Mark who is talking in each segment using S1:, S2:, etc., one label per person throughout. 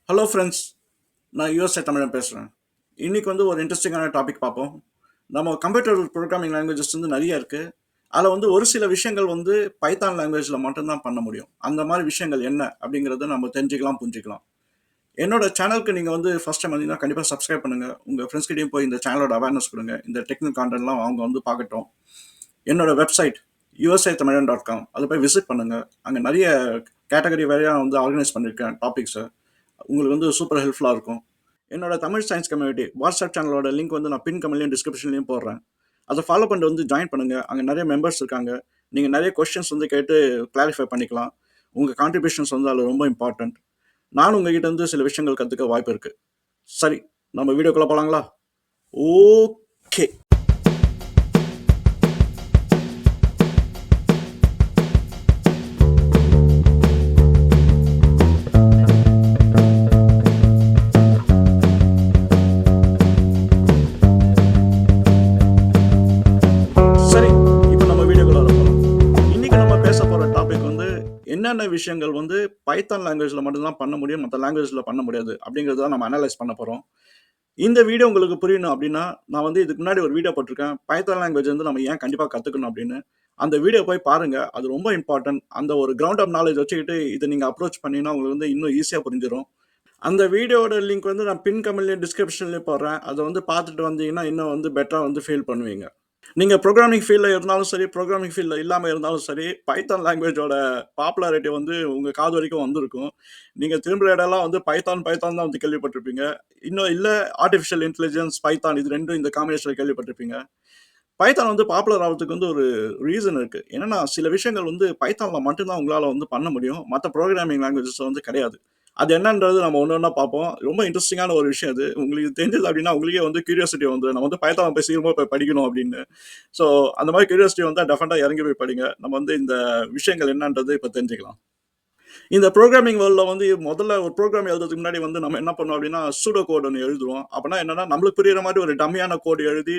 S1: Hello friends, நான் USA தமிழன் பேசுகிறேன். இன்றைக்கி வந்து ஒரு இன்ட்ரெஸ்டிங்கான டாபிக் பார்ப்போம். நம்ம கம்ப்யூட்டர் ப்ரோக்ராமிங் லாங்குவேஜஸ் வந்து நிறைய இருக்குது. அதில் வந்து ஒரு சில விஷயங்கள் வந்து பைத்தான் லாங்குவேஜில் மட்டும்தான் பண்ண முடியும். அந்த மாதிரி விஷயங்கள் என்ன அப்படிங்கிறத நம்ம தெரிஞ்சுக்கலாம், புரிஞ்சுக்கலாம். என்னோட சேனலுக்கு நீங்கள் வந்து ஃபஸ்ட் டைம் வந்தீங்கன்னா கண்டிப்பாக சப்ஸ்கிரைப் பண்ணுங்கள். உங்கள் ஃப்ரெண்ட்ஸ்கிட்டையும் போய் இந்த சேனலோட அவேர்னஸ் கொடுங்க. இந்த டெக்னிக்கல் கான்டென்ட்லாம் அவங்க வந்து பார்க்கட்டும். என்னோட வெப்சைட் usatamilian.com அதை போய் விசிட் பண்ணுங்கள். அங்கே நிறைய கேட்டகரி வேறையாக வந்து ஆர்கனைஸ் பண்ணியிருக்கேன் டாபிக்ஸை. உங்களுக்கு வந்து சூப்பர் ஹெல்ப்ஃபுல்லாக இருக்கும். என்னோட தமிழ் சயின்ஸ் கம்யூனிட்டி வாட்ஸ்அப் சேனலோட லிங்க் வந்து நான் பின் கமெண்ட்லையும் டிஸ்கிரிப்ஷன்லையும் போடுறேன். அதை ஃபாலோ பண்ணிட்டு வந்து ஜாயின் பண்ணுங்கள். அங்கே நிறைய மெம்பர்ஸ் இருக்காங்க. நீங்கள் நிறைய கொஸ்டின்ஸ் வந்து கேட்டு கிளாரிஃபை பண்ணிக்கலாம். உங்கள் கான்ட்ரிபியூஷன்ஸ் வந்து அதில் ரொம்ப இம்பார்ட்டண்ட். நானும் உங்ககிட்ட இருந்து சில விஷயங்கள் கற்றுக்க வாய்ப்பு இருக்குது. சரி, நம்ம வீடியோக்குள்ளே போகலாங்களா? ஓகே. சரி, இப்போ நம்ம வீடியோக்குள்ள போகலாம். இன்னைக்கு நம்ம பேச போகிற டாபிக் வந்து என்னென்ன விஷயங்கள் வந்து பைத்தான் லாங்குவேஜில் மட்டும்தான் பண்ண முடியும், மற்ற லாங்குவேஜில் பண்ண முடியாது அப்படிங்கிறத நம்ம அனலைஸ் பண்ண போகிறோம். இந்த வீடியோ உங்களுக்கு புரியணும் அப்படின்னா, நான் வந்து இதுக்கு முன்னாடி ஒரு வீடியோ போட்டிருக்கேன். பைத்தான் லாங்குவேஜ் வந்து நம்ம ஏன் கண்டிப்பாக கற்றுக்கணும் அப்படின்னு. அந்த வீடியோ போய் பாருங்க. அது ரொம்ப இம்பார்ட்டன்ட். அந்த ஒரு கிரவுண்ட் அப் நாலேஜ் வச்சுக்கிட்டு இதை நீங்கள் அப்ரோச் பண்ணீங்கன்னா உங்களுக்கு வந்து இன்னும் ஈஸியாக புரிஞ்சிடும். அந்த வீடியோவோட லிங்க் வந்து நான் பின் கமெண்ட்லேயும் டிஸ்கிரிப்ஷன்லேயும் போடுறேன். அதை வந்து பார்த்துட்டு வந்தீங்கன்னா இன்னும் வந்து பெட்டராக வந்து ஃபீல் பண்ணுவீங்க. நீங்க புரோகிராமிங் ஃபீல்ட்ல இருந்தாலும் சரி, புரோகிராமிங் ஃபீல்ட்ல இல்லாம இருந்தாலும் சரி, பைத்தான் லாங்குவேஜோட பாப்புலாரிட்டி வந்து உங்க காது வரைக்கும் வந்திருக்கும். நீங்க திரும்புற இடம்லாம் வந்து பைத்தான், பைத்தான் தான் வந்து கேள்விப்பட்டிருப்பீங்க. இன்னும் இல்ல ஆர்டிஃபிஷியல் இன்டெலிஜென்ஸ், பைத்தான் இது 2ம் இந்த காம்பினேஷன்ல கேள்விப்பட்டிருப்பீங்க. பைத்தான் வந்து பாப்புலர் ஆவறதுக்கு வந்து ஒரு ரீசன் இருக்கு. என்னன்னா, சில விஷயங்கள் வந்து பைத்தான்ல மட்டும் தான் உங்களால வந்து பண்ண முடியும். மத்த புரோகிராமிங் லாங்குவேஜஸ்ல வந்து கிடையாது. அது என்னன்றது நம்ம ஒண்ணு ஒண்ணா பார்ப்போம். ரொம்ப இன்ட்ரஸ்டிங்கான ஒரு விஷயம் அது. உங்களுக்கு தெரிஞ்சது அப்டின்னா, உங்களுக்கே வந்து கியூரியாசிட்டி வந்துரும். நம்ம வந்து பைத்தான போய் சீக்கிரமா போய் படிக்கணும் அப்டின்னு. ஸோ, அந்த மாரி கியூரியாசிட்டி வந்தா டெஃபினட்டா இறங்கி போய் படிங்க. நம்ம வந்து இந்த விஷயங்கள் என்னன்றது இப்ப தெரிஞ்சுக்கலாம். இந்த புரோகிராமிங் வேர்ல்ட்ல வந்து முதல்ல ஒரு புரோகிராம் எழுதுறதுக்கு முன்னாடி வந்து நம்ம என்ன பண்ணோம் அப்டின்னா, சூடோ கோட் ஒண்ணு எழுதுவோம். அப்பன்னா என்னன்னா, நம்மளுக்கு புரியிற மாரி ஒரு டம்மியான கோட் எழுதி,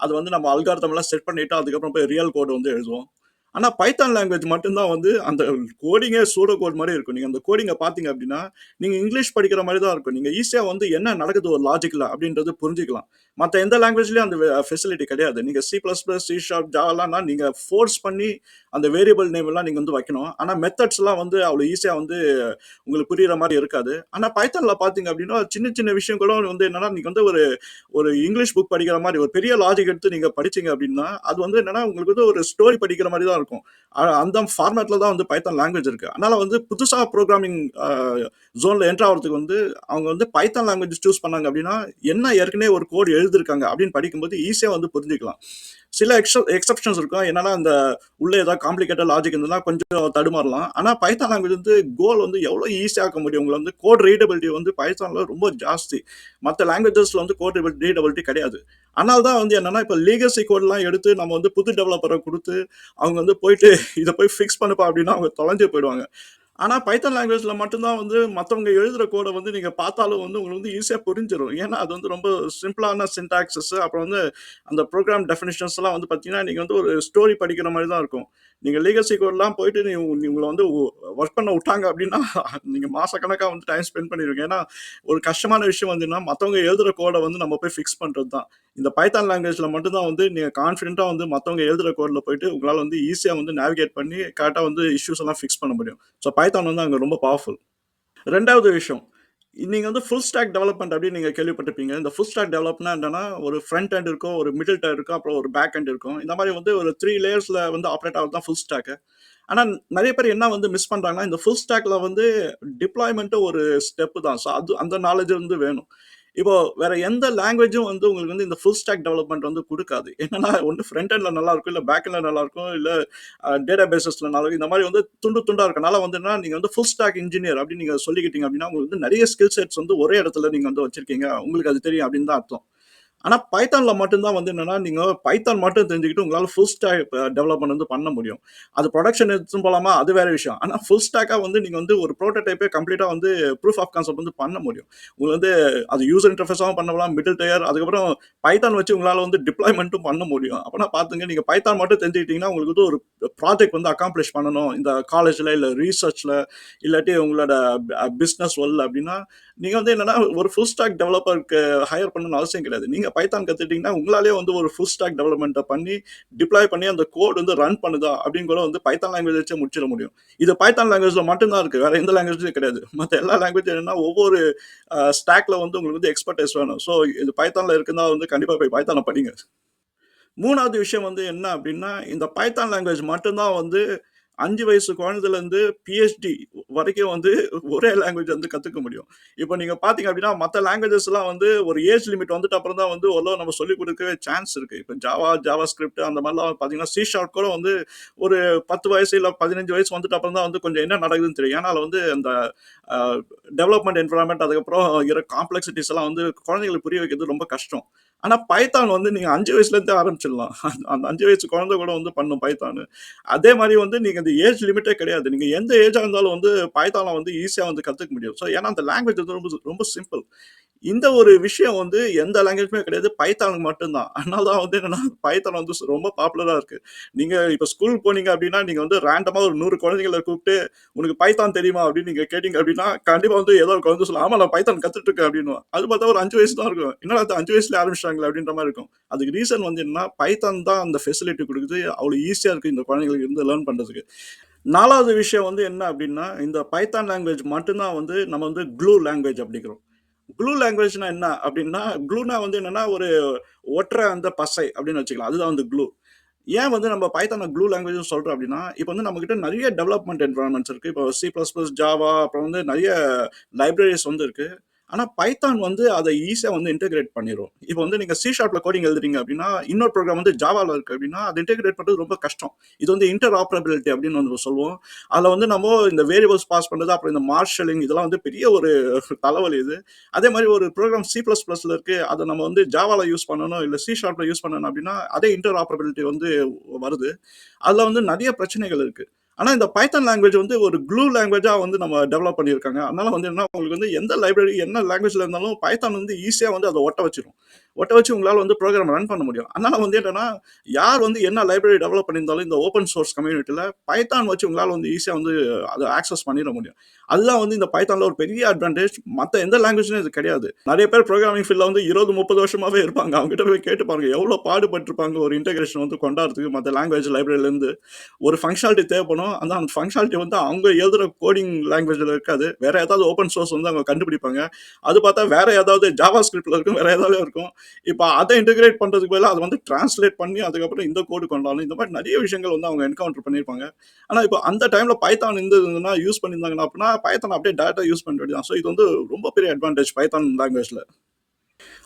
S1: அது வந்து நம்ம அல்காரிதம்லாம் செட் பண்ணிட்டு, அதுக்கப்புறம் போய் ரியல் கோட் வந்து எழுதுவோம். ஆனா பைத்தான் லாங்குவேஜ் மட்டும் தான் வந்து அந்த கோடிங்கே சூடோ கோட் மாரி இருக்கும். நீங்க அந்த கோடிங்க பார்த்தீங்க அப்டின்னா, நீங்க இங்கிலீஷ் படிக்கிற மாரி தான் இருக்கும். நீங்க ஈஸியா வந்து என்ன நடக்குது ஒரு லாஜிக்ல அப்டின்றது புரிஞ்சுக்கலாம். மத்த எந்த லாங்குவேஜ்லயும் அந்த ஃபெசிலிட்டி கிடையாது. நீங்க C plus plus, C sharp, ஜாவாலான்னா நீங்க ஃபோர்ஸ் பண்ணி அந்த வேரியபிள் நேம் எல்லாம் நீங்க வந்து வைக்கணும். ஆனா மெத்தட்ஸ்லாம் வந்து அவ்வளோ ஈஸியா வந்து உங்களுக்கு புரியிற மாரி இருக்காது. ஆனா பைத்தான்ல பார்த்தீங்க அப்டின்னா, சின்ன சின்ன விஷயம் கூட வந்து என்னன்னா, நீங்க வந்து ஒரு ஒரு இங்கிலீஷ் புக் படிக்கிற மாரி ஒரு பெரிய லாஜிக் எடுத்து நீங்க படிச்சீங்க அப்டின்னா, அது வந்து என்னன்னா, உங்களுக்கு வந்து ஒரு ஸ்டோரி படிக்கிற மாரி தான் இருக்கும். அந்த ஃபார்மேட்ல தான் வந்து பைத்தான் லாங்குவேஜ் இருக்கு. அதனால வந்து புதுசா புரோகிராமிங் ஜோன்ல என்டர் ஆவறதுக்கு வந்து அவங்க வந்து பைத்தான் லாங்குவேஜ் சூஸ் பண்ணாங்க அப்டின்னா, என்ன ஏற்கனவே ஒரு கோட் எழுதியிருக்காங்க அப்டின்னு படிக்கும்போது ஈஸியா வந்து புரிஞ்சுக்கலாம். சில எக்செப்ஷன்ஸ் இருக்கும். என்னன்னா, அந்த உள்ள ஏதாவது காம்ப்ளிகேட்டட் லாஜிக் இருந்ததுன்னா கொஞ்சம் தடுமாறலாம். ஆனா பைத்தான் லாங்குவேஜ் வந்து கோல் வந்து எவ்வளோ ஈஸியா ஆக்க முடியும். உங்கள வந்து கோட் ரீடபிலிட்டி வந்து பைத்தான்ல ரொம்ப ஜாஸ்தி. மத்த லாங்குவேஜஸ்ல வந்து கோட் ரீடபிலிட்டி கிடையாது. அதனால தான் வந்து என்னன்னா, இப்ப லீகசி கோட்லாம் எடுத்து நம்ம வந்து புது டெவலப்பர குடுத்து, அவங்க வந்து போயிட்டு இத போய் ஃபிக்ஸ் பண்ணுப்பா அப்டின்னா அவங்க தொலைஞ்சே போயிடுவாங்க. ஆனா பைத்தான் லாங்குவேஜ்ல மட்டும் தான் வந்து மத்தவங்க எழுதுற கோட வந்து நீங்க பார்த்தாலும் வந்து உங்களுக்கு வந்து ஈஸியா புரிஞ்சிரும். ஏன்னா, அது வந்து ரொம்ப சிம்பிளான சின்டாக்ஸஸ் அப்புறம் வந்து அந்த புரோகிராம் டெஃபினிஷன்ஸ்லாம் வந்து பார்த்தீங்கன்னா, நீங்க வந்து ஒரு ஸ்டோரி படிக்கிற மாரி தான் இருக்கும். நீங்க லீகசி கோட்லாம் போயிட்டு உங்கள வந்து ஒர்க் பண்ண உட்டாங்க அப்டின்னா, நீங்க மாசக்கணக்கா வந்து டைம் ஸ்பெண்ட் பண்ணிருவீங்க. ஏன்னா, ஒரு கஷ்டமான விஷயம் வந்து என்னன்னா, மத்தவங்க எழுதுற கோட வந்து நம்ம போய் ஃபிக்ஸ் பண்றது தான். இந்த பைத்தான் லாங்குவேஜ்ல மட்டும் தான் வந்து நீங்க கான்ஃபிடென்ட்டா வந்து மத்தவங்க எழுதுற கோட்ல போயிட்டு உங்களால வந்து ஈஸியா வந்து நேவிகேட் பண்ணி கரெக்ட்டா வந்து இஷ்யூஸ் எல்லாம் ஃபிக்ஸ் பண்ண முடியும். ஸோ பைத்தான் வந்து அங்க ரொம்ப பவர்ஃபுல். 2வது விஷயம், நீங்க வந்து ஃபுல் ஸ்டாக் டெவலப்மென்ட் அப்படின்னு நீங்க கேள்விப்பட்டிருப்பீங்க. இந்த ஃபுல் ஸ்டாக் டெவலப்னா என்னன்னா, ஒரு ஃப்ரண்ட் எண்ட் இருக்கும், ஒரு மிடில் டயர் இருக்கும், அப்புறம் ஒரு பேக் எண்ட் இருக்கும். இந்த மாரி வந்து ஒரு 3 லேயர்ஸ்ல வந்து ஆப்பரேட் ஆகுறது தான் ஃபுல் ஸ்டாக். ஆனா நெறைய பேர் என்ன வந்து மிஸ் பண்றாங்கன்னா, இந்த ஃபுல் ஸ்டாக்ல வந்து டிப்ளாய்மென்ட் ஒரு ஸ்டெப் தான். ஸோ அது அந்த நாலேட்ஜ் வந்து வேணும். இப்போ வேற எந்த லாங்குவேஜும் வந்து உங்களுக்கு வந்து இந்த ஃபுல் ஸ்டாக் டெவலப்மென்ட் வந்து குடுக்காது. என்னன்னா ஒண்ணு ஃப்ரண்ட் எண்ட்ல நல்லா இருக்கும், இல்ல பேக் எண்ட்ல நல்லா இருக்கும், இல்ல டேட்டா பேஸஸ்ல நல்லா இருக்கும். இந்த மாரி வந்து துண்டு துண்டா இருக்கனால வந்து என்னன்னா, நீங்க வந்து ஃபுல் ஸ்டாக் இன்ஜினியர் அப்படின்னு நீங்க சொல்லிக்கிட்டீங்க அப்படின்னா, உங்களுக்கு வந்து நெறைய ஸ்கில் செட்ஸ் வந்து ஒரே இடத்துல நீங்க வந்து வச்சிருக்கீங்க. உங்களுக்கு அது தெரியும் அப்படின்னு தான் அர்த்தம். ஆனா பைத்தான்ல மட்டும் தான் வந்து என்னன்னா, நீங்க பைத்தான் மட்டும் தெரிஞ்சுக்கிட்டு உங்களால ஃபுல் ஸ்டாக் டெவலப்மென்ட் வந்து பண்ண முடியும். அது புரொடக்ஷன் எடுத்துன்னு போலாமா? அது வேற விஷயம். ஆனா ஃபுல் ஸ்டாக்கா வந்து நீங்க வந்து ஒரு புரோட்டோடைப்பே கம்ப்ளீட்டா வந்து ப்ரூஃப் ஆஃப் கான்செப்ட் வந்து பண்ண முடியும். உங்களுக்கு வந்து அது யூசர் இன்டர்ஃபேஸாவும் பண்ணலாம், மிடில் லேயர் அதுக்கப்புறம் பைத்தான் வச்சு உங்களால வந்து டிப்ளாய்மென்ட்டும் பண்ண முடியும். அப்பன்னா பார்த்துங்க, நீங்க பைத்தான் மட்டும் தெரிஞ்சுக்கிட்டீங்கன்னா, உங்களுக்கு வந்து ஒரு ப்ராஜெக்ட் வந்து அக்காம்ப்ளிஷ் பண்ணணும். இந்த காலேஜ்ல, இல்ல ரிசர்ச்ல, இல்லாட்டி உங்களோட பிசினஸ் வேர்ல்ட்ல அப்படின்னா, நீங்க வந்து என்னன்னா ஒரு ஃபுல் ஸ்டாக் டெவலப்பருக்கு ஹையர் பண்ணணும்னு அவசியம் கிடையாது. நீங்க பைத்தான் கத்துட்டீங்கன்னா, உங்களாலேயே வந்து ஒரு ஃபுல் ஸ்டாக் டெவலப்மென்ட்ட பண்ணி, டிப்ளாய் பண்ணி அந்த கோட் வந்து ரன் பண்ணுதா அப்படின்னு கூட வந்து பைத்தான் லாங்குவேஜ் வச்சே முடிச்சிட முடியும். இது பைத்தான் லாங்குவேஜ்ல மட்டும் தான் இருக்கு. வேற எந்த லாங்குவேஜ்லயும் கிடையாது. மத்த எல்லா லாங்குவேஜ் என்னன்னா ஒவ்வொரு ஸ்டாக்ல வந்து உங்களுக்கு வந்து எக்ஸ்பெர்டைஸ் வேணும். ஸோ இது பைத்தான்ல இருக்குன்னா வந்து கண்டிப்பா போய் பைத்தான படிங்க. 3வது விஷயம் வந்து என்ன அப்டின்னா, இந்த பைத்தான் லாங்குவேஜ் மட்டும் தான் வந்து 5 வயசு குழந்தைலருந்து பிஹெச்டி வரைக்கும் வந்து ஒரே லாங்குவேஜ் வந்து கத்துக்க முடியும். இப்ப நீங்க பார்த்தீங்க அப்டின்னா, மத்த லாங்குவேஜஸ்லாம் வந்து ஒரு ஏஜ் லிமிட் வந்துட்ட அப்புறம் தான் வந்து ஓரளவு நம்ம சொல்லிக் குடுக்கவே சான்ஸ் இருக்கு. இப்ப ஜாவா, ஜாவா ஸ்கிரிப்ட் அந்த மாரிலாம் பார்த்தீங்கன்னா, சி ஷார்ப் கூட வந்து ஒரு 10 வயசு இல்ல 15 வயசு வந்துட்ட அப்புறம் தான் வந்து கொஞ்சம் என்ன நடக்குதுன்னு தெரியும். ஏன்னா, அதுல வந்து அந்த அ டெவலப்மென்ட் என்வைரன்மென்ட் அதுக்கப்புறம் காம்ப்ளெக்ஸிட்டீஸ் எல்லாம் வந்து குழந்தைகளுக்கு புரிய வைக்கிறது ரொம்ப கஷ்டம். ஆனா பைத்தான் வந்து நீங்க 5 வயசுலேருந்தே ஆரம்பிச்சிடலாம். அந்த 5 வயசு குழந்தை கூட வந்து பண்ணும் பைத்தானு. அதே மாரி வந்து நீங்க இந்த ஏஜ் லிமிட்டே கிடையாது. நீங்க எந்த ஏஜா இருந்தாலும் வந்து பைத்தான வந்து ஈஸியா வந்து கத்துக்க முடியும். ஸோ ஏன்னா அந்த லாங்குவேஜ் வந்து ரொம்ப ரொம்ப சிம்பிள். இந்த ஒரு விஷயம் வந்து எந்த லாங்குவேஜ்மே கிடையாது. பைத்தானுக்கு மட்டும் தான். அதனால தான் வந்து என்னன்னா, பைத்தான் வந்து ரொம்ப பாப்புலரா இருக்கு. நீங்க இப்ப ஸ்கூல் போனீங்க அப்டின்னா, நீங்க வந்து ரேண்டமா ஒரு 100 குழந்தைகள கூப்ட்டு, "உனக்கு பைத்தான் தெரியுமா?" அப்டின்னு நீங்க கேட்டீங்க அப்டின்னா, கண்டிப்பா வந்து ஏதோ ஒரு குழந்தை சொல்லும். "ஆமா, நான் பைத்தான் கத்துட்டு இருக்கேன்" அப்டின்னுவான். அது பார்த்தா ஒரு 5 வயசு தான் இருக்கும். என்னடா இது 5 வயசுலயே ஆரம்பிச்சுட்டாங்களே அப்டின்ற மாரி இருக்கும். அதுக்கு ரீசன் வந்து என்னன்னா, பைத்தான் தான் அந்த ஃபெசிலிட்டி குடுக்குது. அவ்ளோ ஈஸியா இருக்கு இந்த குழந்தைகளுக்கு இருந்து லேர்ன் பண்றதுக்கு. 4வது விஷயம் வந்து என்ன அப்டின்னா, இந்த பைத்தான் லாங்குவேஜ் மட்டும் தான் வந்து நம்ம வந்து க்ளூ லாங்குவேஜ் அப்டிங்கிறோம். க்ளூ லாங்குவேஜ்னா என்ன அப்டின்னா, க்ளூனா வந்து என்னன்னா, ஒரு ஒட்டுற அந்த பசை அப்டின்னு வச்சுக்கலாம். அதுதான் வந்து க்ளூ. ஏன் வந்து நம்ம பைத்தான க்ளூ லாங்குவேஜ்னு சொல்றோம் அப்டின்னா, இப்ப வந்து நம்மகிட்ட நெறைய டெவலப்மென்ட் என்வைரன்மென்ட்ஸ் இருக்கு. இப்போ சி பிளஸ் பிளஸ், ஜாவா அப்புறம் வந்து நெறைய லைப்ரரீஸ் வந்து இருக்கு. ஆனா பைத்தான் வந்து அத ஈஸியா வந்து இன்டகிரேட் பண்ணிரும். இப்ப வந்து நீங்க சி ஷார்ப்ல கோடிங் எழுதுறீங்க அப்டின்னா, இன்னொரு ப்ரோகிராம் வந்து ஜாவால இருக்கு அப்டின்னா, அது இன்டகிரேட் பண்றது ரொம்ப கஷ்டம். இது வந்து இன்டர்ஆப்பரபிலிட்டி அப்டின்னு வந்து சொல்லுவோம். அதுல வந்து நம்ம இந்த வேரியபிள்ஸ் பாஸ் பண்றது, அப்புறம் இந்த மார்ஷலிங் இதெல்லாம் வந்து பெரிய ஒரு தலைவலி இது. அதே மாரி ஒரு ப்ரோகிராம் சி பிளஸ் பிளஸ்ல இருக்கு. அத நம்ம வந்து ஜாவால யூஸ் பண்ணணும், இல்ல சி ஷார்ப்ல யூஸ் பண்ணணும் அப்டின்னா, அதே இன்டர்ஆப்பரபிலிட்டி வந்து வருது. அதுல வந்து நெறைய பிரச்சனைகள் இருக்கு. ஆனா இந்த பைத்தன் லாங்குவேஜ் வந்து ஒரு க்ளூ லாங்குவேஜா வந்து நம்ம டெவலப் பண்ணியிருக்காங்க. அதனால வந்து என்ன உங்களுக்கு வந்து எந்த லைப்ரரி, என்ன லாங்குவேஜ்ல இருந்தாலும் பைத்தான் வந்து ஈஸியா வந்து அத ஒட்ட வச்சுரும். ஒட்ட வச்சு உங்களால வந்து புரோகிராம் ரன் பண்ண முடியும். அதனால வந்து என்னன்னா, யார் வந்து என்ன லைப்ரரி டெவலப் பண்ணியிருந்தாலும் இந்த ஓப்பன் சோர்ஸ் கம்யூனிட்டில பைத்தான் வச்சு உங்களால வந்து ஈஸியா வந்து அத ஆக்சஸ் பண்ணிற முடியும். அதுதான் வந்து இந்த பைத்தான்ல ஒரு பெரிய அட்வான்டேஜ். மத்த எந்த லாங்குவேஜ்லயும் இது கிடையாது. நெறைய பேர் புரோகிராமிங் ஃபீல்ட்ல வந்து 20, 30 வருஷமாவே இருப்பாங்க. அவங்க கிட்ட போய் கேட்டு பாருங்க. எவ்வளோ பாடுபட்டுருப்பாங்க ஒரு இன்டகிரேஷன் வந்து கொண்டாடுறதுக்கு மத்த லாங்குவேஜ் லைப்ரரிலருந்து. ஒரு ஃபங்ஷனாலிட்டி தேவைப்படும். அந்த ஃபங்ஷனாலிட்டி வந்து அவங்க எழுதுற கோடிங் லாங்குவேஜ்ல இருக்காது. வேற ஏதாவது ஓப்பன் சோர்ஸ் வந்து அவங்க கண்டுபிடிப்பாங்க. அது பார்த்தா வேற ஏதாவது ஜாவா ஸ்கிரிப்ட்ல இருக்கும். வேற ஏதாவது இருக்கும். இப்ப அத இன்டிகிரேட் பண்றதுக்கு பதிலா அத வந்து டிரான்ஸ்லேட் பண்ணி அதுக்கப்புறம் இந்த கோடு கொண்டாடணும். இந்த மாரி நெறைய விஷயங்கள் வந்து அவங்க என்கவுண்டர் பண்ணியிருப்பாங்க. ஆனா, இப்ப அந்த டைம்ல பைத்தான் இருந்ததுன்னா யூஸ் பண்ணியிருந்தாங்கன்னா அப்படின்னா, பைத்தான அப்படியே டைரக்ட்டா யூஸ் பண்ண வேண்டியது தான். ஸோ இது வந்து ரொம்ப பெரிய அட்வான்டேஜ் பைத்தான் லாங்குவேஜ்ல.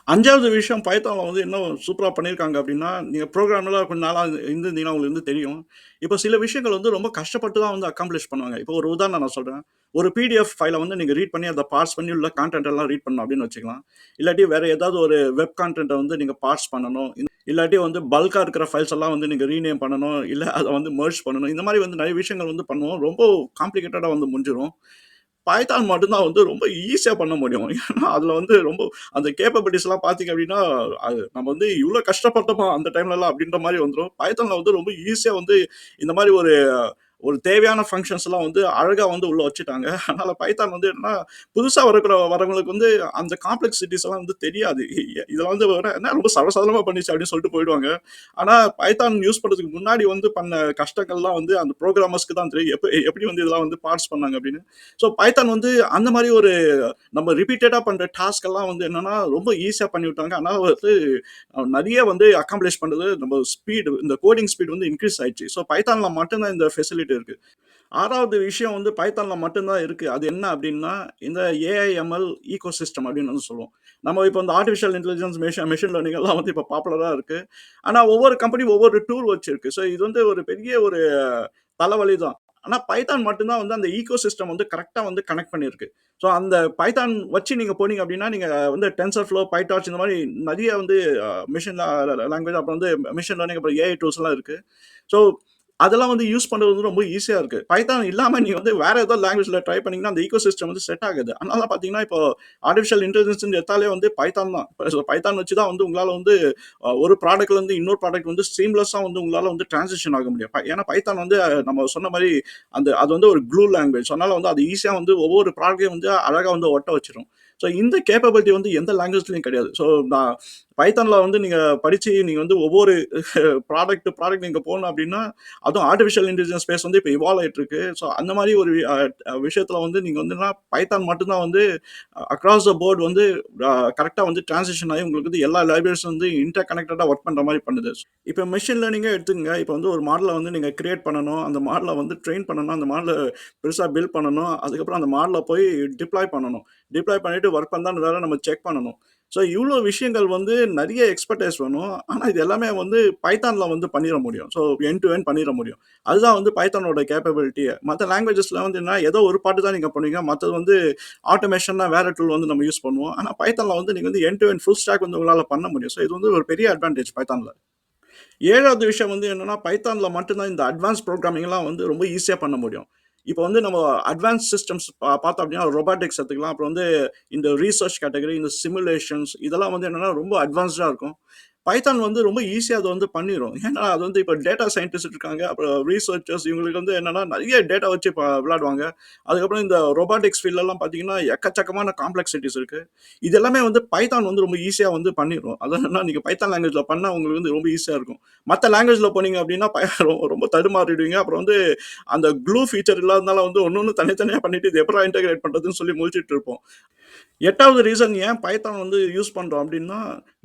S1: 5வது விஷயம் பைத்தான்ல வந்து என்ன சூப்பரா பண்ணியிருக்காங்க அப்படின்னா, நீங்க புரோகிராம்லாம் கொஞ்ச நாளா இருந்திருந்தீங்கன்னா உங்களுக்கு வந்து தெரியும். இப்ப சில விஷயங்கள் வந்து ரொம்ப கஷ்டப்பட்டு தான் வந்து அக்காம்ப்ளிஷ் பண்ணுவாங்க. இப்போ ஒரு உதாரணம் நான் சொல்றேன். ஒரு பிடிஎஃப் ஃபைல வந்து நீங்க ரீட் பண்ணி அத பார்ஸ் பண்ணி உள்ள கான்டென்ட் எல்லாம் ரீட் பண்ணணும் அப்படின்னு வச்சுக்கலாம். இல்லாட்டி வேற ஏதாவது ஒரு வெப் கான்டென்ட்ட வந்து நீங்க பார்ஸ் பண்ணணும். இல்லாட்டி வந்து பல்க்கா இருக்கிற ஃபைல்ஸ் எல்லாம் வந்து நீங்க ரீநேம் பண்ணணும். இல்ல அத வந்து மெர்ஜ் பண்ணணும். இந்த மாரி வந்து நெறைய விஷயங்கள் வந்து பண்ணுவோம். ரொம்ப காம்ப்ளிகேட்டடா வந்து முடிஞ்சிரும். பைத்தான் மட்டும் தான் வந்து ரொம்ப ஈஸியா பண்ண முடியும். ஏன்னா, அதுல வந்து ரொம்ப அந்த கேப்பபிலிட்டீஸ்லாம் பார்த்தீங்க அப்டின்னா, அது நம்ம வந்து இவ்ளோ கஷ்டப்பட்டோமா அந்த டைம்லலாம் அப்டின்ற மாரி வந்துரும். பைத்தான்ல வந்து ரொம்ப ஈஸியா வந்து இந்த மாரி ஒரு ஒரு தேவையான ஃபங்ஷன்ஸ்லாம் வந்து அழகா வந்து உள்ள வச்சுட்டாங்க. அதனால பைத்தான் வந்து என்னன்னா, புதுசா வரவங்களுக்கு வந்து அந்த காம்ப்ளெக்ஸிட்டீஸ் எல்லாம் வந்து தெரியாது. இதெல்லாம் வந்து என்ன ரொம்ப சர்வசாதாரணமா பண்ணிச்சு அப்டின்னு சொல்லிட்டு போயிடுவாங்க. ஆனா பைத்தான் யூஸ் பண்றதுக்கு முன்னாடி வந்து பண்ண கஷ்டங்கள்லாம் வந்து அந்த புரோகிராமர்ஸ்க்கு தான் தெரியும். எப்படி வந்து இதெல்லாம் வந்து பார்ஸ் பண்ணாங்க அப்டின்னு. ஸோ பைத்தான் வந்து அந்த மாரி ஒரு நம்ம ரிப்பீட்டடா பண்ற டாஸ்க் எல்லாம் வந்து என்னன்னா, ரொம்ப ஈஸியா பண்ணிவிட்டாங்க. அதனால வந்து நெறைய வந்து அக்காம்ப்ளிஷ் பண்றது நம்ம ஸ்பீடு இந்த கோடிங் ஸ்பீட் வந்து இன்கிரீஸ் ஆயிடுச்சு. ஸோ பைத்தான்ல மட்டும் தான் இந்த ஃபெசிலிட்டி இருக்கு. 6வது விஷயம் வந்து பைத்தான்ல மட்டும் தான் இருக்கு. அது என்ன அப்டின்னா, இந்த ஏஐஎம்எல் ஈக்கோசிஸ்டம் அப்டின்னு வந்து சொல்லுவோம். நம்ம இப்ப இந்த ஆர்டிபிஷியல் இன்டெலிஜென்ஸ், மெஷின் லேர்னிங் எல்லாம் வந்து இப்ப பாப்புலரா இருக்கு. ஆனா ஒவ்வொரு கம்பெனி ஒவ்வொரு டூல் வச்சிருக்கு. ஸோ இது வந்து ஒரு பெரிய ஒரு தலைவலி தான். ஆனா பைதான் மட்டும் தான் வந்து அந்த ஈக்கோசிஸ்டம் வந்து கரெக்ட்டா வந்து கனெக்ட் பண்ணியிருக்கு. ஸோ அந்த பைதான் வச்சு நீங்க போனீங்க அப்டின்னா, நீங்க வந்து TensorFlow, PyTorch இந்த மாரி நெறைய வந்து மெஷின் லாங்குவேஜ் அப்புறம் வந்து மெஷின் லேர்னிங் அப்புறம் ஏஐ டூல்ஸ்லாம் இருக்கு. ஸோ அதெல்லாம் வந்து யூஸ் பண்றது வந்து ரொம்ப ஈஸியா இருக்கு. பைதான் இல்லாம நீங்க வந்து வேற ஏதோ லாங்குவேஜ்ல ட்ரை பண்ணீங்கன்னா, அந்த ஈக்கோசிஸ்டம் வந்து செட் ஆகாது. அதனால தான் பார்த்தீங்கன்னா, இப்போ ஆர்டிபிஷியல் இன்டெலிஜென்ஸ்ன்னு எடுத்தாலே வந்து பைதான் தான். பைதான் வச்சு தான் வந்து உங்களால வந்து ஒரு ப்ராடக்ட்ல இருந்து இன்னொரு ப்ராடக்ட் வந்து சீம்லெஸ்ஸா வந்து உங்களால வந்து டிரான்சிஷன் ஆக முடியும். ஏன்னா பைதான் வந்து நம்ம சொன்ன மாரி அது வந்து ஒரு க்ளூ லாங்குவேஜ். அதனால வந்து அது ஈஸியா வந்து ஒவ்வொரு ப்ராடக்ட்டையும் வந்து அழகா வந்து ஒட்ட வச்சுரும். ஸோ இந்த கேப்பபிலிட்டி வந்து எந்த லாங்குவேஜ்லயும் கிடையாது. ஸோ நான் பைத்தான்ல வந்து நீங்க படிச்சு நீங்க வந்து ஒவ்வொரு ப்ராடக்ட் டு ப்ராடக்ட் நீங்க போணும் அப்டின்னா, அதுவும் ஆர்டிபிஷியல் இன்டெலிஜென்ஸ் ஸ்பேஸ் வந்து இப்ப இவால்வ் ஆயிட்டு இருக்கு. ஸோ அந்த மாரி ஒரு விஷயத்துல வந்து நீங்க வந்துனா பைதான் மட்டும் தான் வந்து அக்ராஸ் த போர்ட் வந்து கரெக்ட்டா வந்து டிரான்சிஷன் ஆகி உங்களுக்கு வந்து எல்லா லைப்ரரிஸும் வந்து இன்டர் கனெக்டடா ஒர்க் பண்ற மாரி பண்ணுது. இப்ப மெஷின் லேர்னிங்கே எடுத்துக்கங்க. இப்ப வந்து ஒரு மாடல வந்து நீங்க கிரியேட் பண்ணணும். அந்த மாடல வந்து ட்ரெயின் பண்ணணும். அந்த மாடல பெருசா பில்ட் பண்ணணும். அதுக்கப்புறம் அந்த மாடல போய் டிப்ளாய் பண்ணணும். டிப்ளாய் பண்ணிட்டு ஒர்க் பண்ணதான்னு வேற நம்ம செக் பண்ணணும். ஸோ இவ்ளோ விஷயங்கள் வந்து நெறைய எக்ஸ்பெர்டைஸ் வேணும். ஆனா இது எல்லாமே வந்து பைத்தான்ல வந்து பண்ணிற முடியும். ஸோ எண்ட் டு எண்ட் பண்ணிற முடியும். அதுதான் வந்து பைத்தானோட கேப்பபிலிட்டியே. மத்த லாங்குவேஜஸ்ல வந்து என்ன ஏதோ ஒரு பார்ட் தான் நீங்க பண்ணுவீங்க. மத்தது வந்து ஆட்டோமேஷன்னா வேற டூல் வந்து நம்ம யூஸ் பண்ணுவோம். ஆனா பைத்தான்ல வந்து நீங்க வந்து end to end full stack வந்து உங்களால பண்ண முடியும். ஸோ இது வந்து ஒரு பெரிய அட்வான்டேஜ் பைத்தான்ல. 7வது விஷயம் வந்து என்னன்னா, பைத்தான்ல மட்டும் தான் இந்த அட்வான்ஸ் புரோகிராமிங்லாம் வந்து ரொம்ப ஈஸியா பண்ண முடியும். இப்போ வந்து நம்ம அட்வான்ஸ் சிஸ்டம்ஸ் பார்த்தோம் அப்டின்னா, ரொபாட்டிக்ஸ் எடுத்துக்கலாம். அப்புறம் வந்து இந்த ரிசர்ச் கேட்டகரி, இந்த சிமுலேஷன்ஸ் இதெல்லாம் வந்து என்னன்னா, ரொம்ப அட்வான்ஸ்டா இருக்கும். பைதான் வந்து ரொம்ப ஈஸியா அத வந்து பண்ணிரும். ஏன்னா, அது வந்து இப்ப டேட்டா சயின்டிஸ்ட் இருக்காங்க. அப்புறம் ரிசர்ச்சர்ஸ் இவங்களுக்கு வந்து என்னன்னா, நெறைய டேட்டா வச்சு விளையாடுவாங்க. அதுக்கப்புறம் இந்த ரொபாட்டிக்ஸ் ஃபீல்ட்லலாம் பார்த்தீங்கன்னா, எக்கச்சக்கமான காம்ப்ளெக்ஸிட்டிஸ் இருக்கு. இது எல்லாமே வந்து பைதான் வந்து ரொம்ப ஈஸியா வந்து பண்ணிரும். அது என்னன்னா, நீங்க பைதான் லாங்குவேஜ்ல பண்ணா உங்களுக்கு வந்து ரொம்ப ஈஸியா இருக்கும். மத்த லாங்குவேஜ்ல போனீங்க அப்டின்னா, ரொம்ப தடுமாறிடுவீங்க. அப்புறம் வந்து அந்த க்ளூ ஃபீச்சர் இல்லாதனால வந்து ஒண்ணு தனித்தனியா பண்ணிட்டு இது எப்புட்றா இன்டகிரேட் பண்றதுன்னு சொல்லி முழிச்சுட்டு இருப்போம். 8வது ரீசன் ஏன் பைத்தான் வந்து யூஸ் பண்றோம் அப்டின்னா,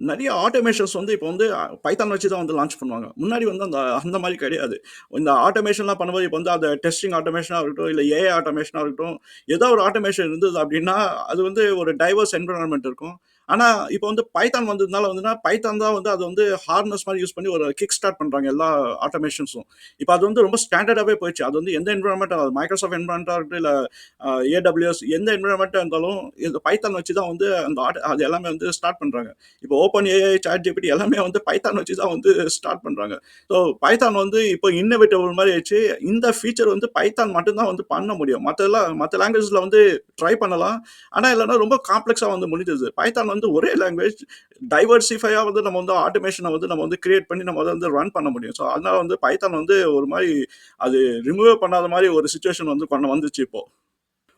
S1: நெறைய ஆட்டோமேஷன்ஸ் வந்து இப்போ வந்து பைத்தான் வச்சு தான் வந்து லான்ச் பண்ணுவாங்க. முன்னாடி வந்து அந்த அந்த மாரி கிடையாது. இந்த ஆட்டோமேஷன்லாம் பண்ணும்போது இப்போ வந்து அந்த டெஸ்டிங் ஆட்டோமேஷனா இருக்கட்டும், இல்ல ஏஐ ஆட்டோமேஷனா இருக்கட்டும், ஏதோ ஒரு ஆட்டோமேஷன் இருந்தது அப்டின்னா, அது வந்து ஒரு டைவர்ஸ் என்வைரன்மென்ட் இருக்கும். ஆனா, இப்போ வந்து பைத்தான் வந்ததுனால வந்துனா, பைத்தான் தான் வந்து அது வந்து ஹார்னஸ் மாரி யூஸ் பண்ணி ஒரு கிக் ஸ்டார்ட் பண்றாங்க எல்லா ஆட்டோமேஷன்ஸும். இப்ப அது வந்து ரொம்ப ஸ்டாண்டர்டாவே போயிருச்சு. அது வந்து எந்த என்வைரன்மென்ட் மைக்ரோசாஃப்ட் என்வைரன்மென்ட்டா இருக்கட்டும், இல்ல AWS எந்த என்வைரன்மென்ட்டா இருந்தாலும் இந்த பைத்தான் வச்சு தான் வந்து அந்த அது எல்லாமே வந்து ஸ்டார்ட் பண்றாங்க. இப்போ ஓப்பன் ஏஐ, சாட் ஜிபிடி எல்லாமே வந்து பைத்தான் வச்சு தான் வந்து ஸ்டார்ட் பண்றாங்க. ஸோ பைத்தான் வந்து இப்போ இன்னோவேட்டிவ் மாரி ஆயிடுச்சு. இந்த ஃபீச்சர் வந்து பைத்தான் மட்டும் தான் வந்து பண்ண முடியும். மத்த லாங்குவேஜ்ல வந்து ட்ரை பண்ணலாம். ஆனா இல்லன்னா ரொம்ப காம்ப்ளெக்ஸா வந்து முடிஞ்சிருது. பைத்தான் வந்து ஒரே லாங்குவேஜ் டைவர்சிஃபையா வந்து நம்ம வந்து ஆட்டோமேஷன வந்து நம்ம வந்து கிரியேட் பண்ணி நம்ம அத வந்து ரன் பண்ண முடியும். ஸோ அதனால வந்து பைத்தான் வந்து ஒரு மாரி அது ரிமூவே பண்ணாத மாரி ஒரு சிச்சுவேஷன் வந்து வந்துச்சு இப்போ.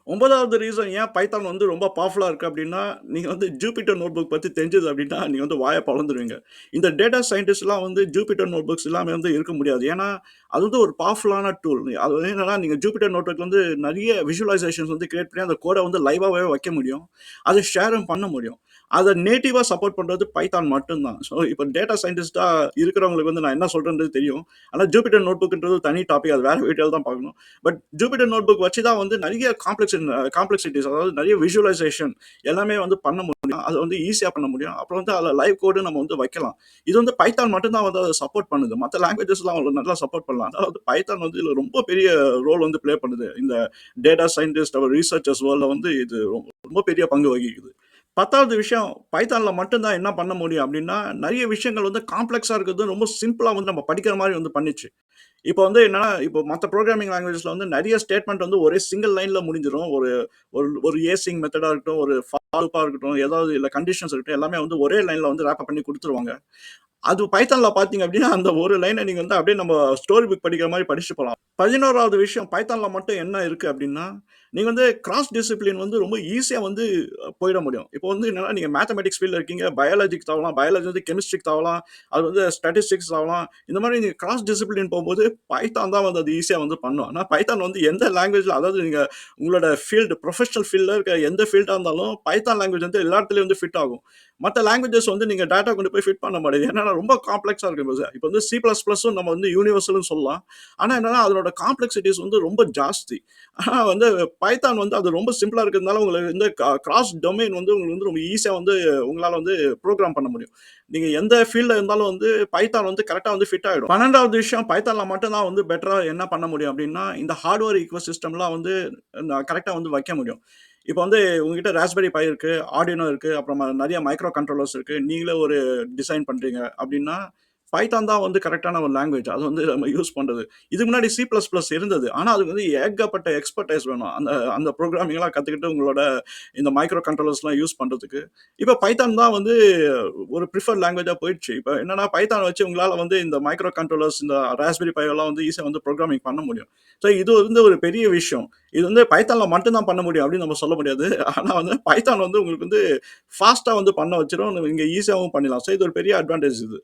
S1: 9வது ரீசன் ஏன் பைத்தான் வந்து ரொம்ப பவர்ஃபுல்லா இருக்கு அப்டின்னா, நீங்க வந்து ஜூபிட்டர் நோட்புக் பத்தி தெரிஞ்சது அப்டின்னா, நீங்க வந்து வாய பொளந்துருவீங்க. இந்த டேட்டா சயின்டிஸ்ட்லாம் வந்து ஜூபிட்டர் நோட்புக்ஸ் இல்லாம வந்து இருக்க முடியாது. ஏன்னா, அது வந்து ஒரு பவர்ஃபுல்லான டூல். அது வந்து என்னன்னா, நீங்க ஜூபிட்டர் நோட்புக்ல வந்து நெறைய விசுவலைசேஷன்ஸ் வந்து கிரியேட் பண்ணி அந்த கோட வந்து லைவாவே வைக்க முடியும். அத ஷேரும் பண்ண முடியும். அத நேட்டிவா சப்போர்ட் பண்றது பைத்தான் மட்டும் தான். ஸோ, இப்ப டேட்டா சயின்டிஸ்ட்டா இருக்கிறவங்களுக்கு வந்து நான் என்ன சொல்றேன்றது தெரியும். ஆனா ஜூபிட்டர் நோட்புக்ன்றது தனி டாபிக். அது வேற வீடியோல தான் பார்க்கணும். பட் ஜூபிட்டர் நோட்புக் வச்சு தான் வந்து நெறைய காம்ப்ளெக்ஸிட்டிஸ் அதாவது நெறைய விசுவலைசேஷன் எல்லாமே வந்து பண்ண முடியும். அத வந்து ஈஸியா பண்ண முடியும். அப்புறம் வந்து அதுல லைவ் கோடு நம்ம வந்து வைக்கலாம். இது வந்து பைத்தான் மட்டும் தான் வந்து அத சப்போர்ட் பண்ணுது. மத்த லாங்குவேஜஸ்லாம் அவ்வளோ நல்லா சப்போர்ட் பண்ணலாம். அதாவது பைத்தான் வந்து இதுல ரொம்ப பெரிய ரோல் வந்து ப்ளே பண்ணுது. இந்த டேட்டா சயின்டிஸ்ட், ரிசர்ச்சர்ஸ் வேர்ல்ட்ல வந்து இது ரொம்ப பெரிய பங்கு வகிக்குது. 10வது விஷயம் பைத்தான்ல மட்டும் தான் என்ன பண்ண முடியும் அப்டின்னா, நெறைய விஷயங்கள் வந்து காம்ப்ளெக்ஸா இருக்கிறது ரொம்ப சிம்பிளா வந்து நம்ம படிக்கிற மாரி வந்து பண்ணிச்சு. இப்போ வந்து என்னன்னா, இப்போ மத்த புரோகிராமிங் லாங்குவேஜஸ்ல வந்து நெறைய ஸ்டேட்மெண்ட் வந்து ஒரே சிங்கிள் லைன்ல முடிஞ்சிரும். ஒரு ஒரு ஒரு ஏசிங் மெத்தடா இருக்கட்டும், ஒரு ஃபார் லூப்பா இருக்கட்டும், ஏதாவது இல்ல கண்டிஷன்ஸ் இருக்கட்டும், எல்லாமே வந்து ஒரே லைன்ல வந்து ராப் அப் பண்ணி குடுத்துருவாங்க. அது பைத்தான்ல பார்த்தீங்க அப்டின்னா, அந்த ஒரு லைன நீங்க வந்து அப்டியே நம்ம ஸ்டோரி புக் படிக்கிற மாரி படிச்சுட்டு போலாம். 11வது விஷயம் பைத்தான்ல மட்டும் என்ன இருக்கு அப்டின்னா, நீங்க வந்து கிராஸ் டிசிப்ளின் வந்து ரொம்ப ஈஸியா வந்து போயிட முடியும். இப்போ வந்து என்னன்னா, நீங்க மேத்தமேட்டிக்ஸ் ஃபீல்ட்ல இருக்கீங்க, பயாலஜிக்கு தாவலாம், பயாலஜி வந்து கெமிஸ்ட்ரிக்கு தாவலாம், அது வந்து ஸ்டாட்டிஸ்டிக்ஸ் தாவலாம். இந்த மாரி நீங்க கிராஸ் டிசிப்ளின் போம்போது, பைத்தான் தான் வந்து அது ஈஸியா வந்து பண்ணும். ஆனா பைத்தான் வந்து எந்த லாங்குவேஜ்ல அதாவது நீங்க உங்களோட ப்ரொஃபஷனல் ஃபீல்ட்ல இருக்க எந்த ஃபீல்டா இருந்தாலும், பைத்தான் லாங்குவேஜ் வந்து எல்லா இடத்துலயும் வந்து ஃபிட் ஆகும். மத்த லாங்குவேஜஸ் வந்து நீங்க டேட்டா கொண்டு போய் ஃபிட் பண்ண முடியாது. ஏன்னா ரொம்ப காம்ப்ளெக்ஸா இருக்கு. இப்போ வந்து சி பிளஸ் பிளஸும் நம்ம வந்து யூனிவர்சல்னு சொல்லலாம். ஆனா என்னன்னா, அதனோட காம்ப்ளெக்ஸிட்டீஸ் வந்து ரொம்ப ஜாஸ்தி. ஆனா வந்து பைத்தான் வந்து அது ரொம்ப சிம்பிளா இருக்கிறதுனால உங்களுக்கு இந்த கிராஸ் டொமைன் வந்து உங்களுக்கு வந்து ரொம்ப ஈஸியா வந்து உங்களால வந்து புரோகிராம் பண்ண முடியும். நீங்க எந்த ஃபீல்ட்ல இருந்தாலும் வந்து பைத்தான் வந்து கரெக்ட்டா வந்து ஃபிட் ஆயிடும். 12வது விஷயம் பைத்தான்ல மட்டும் தான் வந்து பெட்டரா என்ன பண்ண முடியும் அப்டின்னா, இந்த ஹார்ட்வேர் ஈக்கோசிஸ்டம்லாம் வந்து கரெக்ட்டா வந்து வைக்க முடியும். இப்ப வந்து உங்ககிட்ட ராஸ்பெர்ரி பை இருக்கு, ஆர்டினோ இருக்கு, அப்புறமா நெறைய மைக்ரோ கண்ட்ரோலர்ஸ் இருக்கு. நீங்களே ஒரு டிசைன் பண்றீங்க அப்டின்னா, பைதான் தான் வந்து கரெக்ட்டான ஒரு லாங்குவேஜ். அது வந்து நம்ம யூஸ் பண்றது. இதுக்கு முன்னாடி சி பிளஸ் பிளஸ் இருந்தது. ஆனா, அதுக்கு வந்து ஏகப்பட்ட எக்ஸ்பெர்டைஸ் வேணும். அந்த அந்த புரோகிராமிங்லாம் கத்துக்கிட்டு உங்களோட இந்த மைக்ரோ கண்ட்ரோலர்ஸ்லாம் யூஸ் பண்றதுக்கு. இப்ப பைதான் தான் வந்து ஒரு பிரிஃபர்ட் லாங்குவேஜா போயிடுச்சு. இப்ப என்னன்னா பைதான் வச்சு உங்களால வந்து இந்த மைக்ரோ கண்ட்ரோலர்ஸ், இந்த ராஸ்பெர்ரி பை எல்லாம் வந்து ஈஸியா வந்து புரோகிராமிங் பண்ண முடியும். ஸோ இது வந்து ஒரு பெரிய விஷயம். இது வந்து பைத்தான்ல மட்டும் தான் பண்ண முடியும் அப்படின்னு நம்ம சொல்ல முடியாது. ஆனா வந்து பைதான் வந்து உங்களுக்கு வந்து ஃபாஸ்ட்டா வந்து பண்ண வச்சுரும். நீங்க ஈஸியாவும் பண்ணிடலாம். ஸோ இது ஒரு பெரிய அட்வான்டேஜ் இது.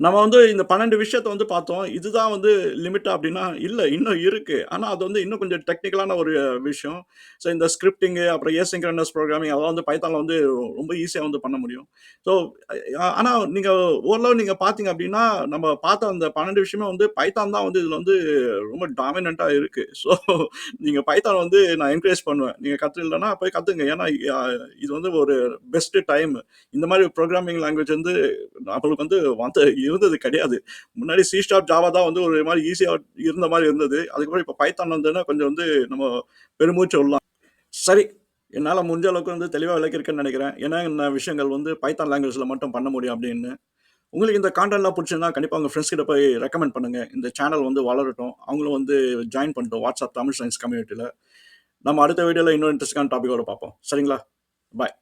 S1: நம்ம வந்து இந்த 12 விஷயத்த வந்து பார்த்தோம். இதுதான் வந்து லிமிட்டா அப்டின்னா, இல்ல இன்னும் இருக்கு. ஆனா அது வந்து இன்னும் கொஞ்சம் டெக்னிக்கலான ஒரு விஷயம். ஸோ இந்த ஸ்கிரிப்டிங் அப்புறம் ஏசின்க்ரோனஸ் புரோகிராமிங் அதெல்லாம் வந்து பைத்தான்ல வந்து ரொம்ப ஈஸியா வந்து பண்ண முடியும். ஸோ ஆனா நீங்க ஓரளவு நீங்க பார்த்தீங்க அப்டின்னா, நம்ம பார்த்த அந்த 12 விஷயமே வந்து பைத்தான் தான் வந்து இதுல வந்து ரொம்ப டாமினன்ட்டா இருக்கு. ஸோ நீங்க பைத்தான் வந்து நான் என்கரேஜ் பண்ணுவேன். நீங்க கத்துக்கலன்னா போய் கத்துங்க. ஏன்னா இது வந்து ஒரு பெஸ்ட் டைம். இந்த மாரி புரோகிராமிங் லாங்குவேஜ் வந்து நம்மளுக்கு வந்து இருந்தது கிடையாது. முன்னாடி சி ஷார்ப், ஜாவா தான் வந்து ஒரு மாரி ஈஸியா இருந்த மாரி இருந்தது. அதுக்கப்புறம் இப்ப பைத்தான் வந்ததுன்னா கொஞ்சம் வந்து நம்ம பெருமூச்சு விடலாம். சரி, என்னால முடிஞ்ச அளவுக்கு வந்து தெளிவா விளக்கியிருக்கேன்னு நெனைக்கிறேன். என்னென்ன விஷயங்கள் வந்து பைத்தான் லாங்குவேஜ்ல மட்டும் பண்ண முடியும் அப்படின்னு. உங்களுக்கு இந்த கான்டென்ட்லாம் புடிச்சிருந்தா கண்டிப்பா உங்க ஃபிரெண்ட்ஸ் கிட்ட போய் ரெக்கமெண்ட் பண்ணுங்க. இந்த சேனல் வந்து வளரட்டும். அவங்களும் வந்து ஜாயின் பண்ணட்டும் வாட்ஸ்அப் தமிழ் சயன்ஸ் கம்யூனிட்டில. நம்ம அடுத்த வீடியோல இன்னொரு இன்ட்ரஸ்டிங்கான டாபிக்கோட பார்ப்போம். சரிங்களா? பாய்.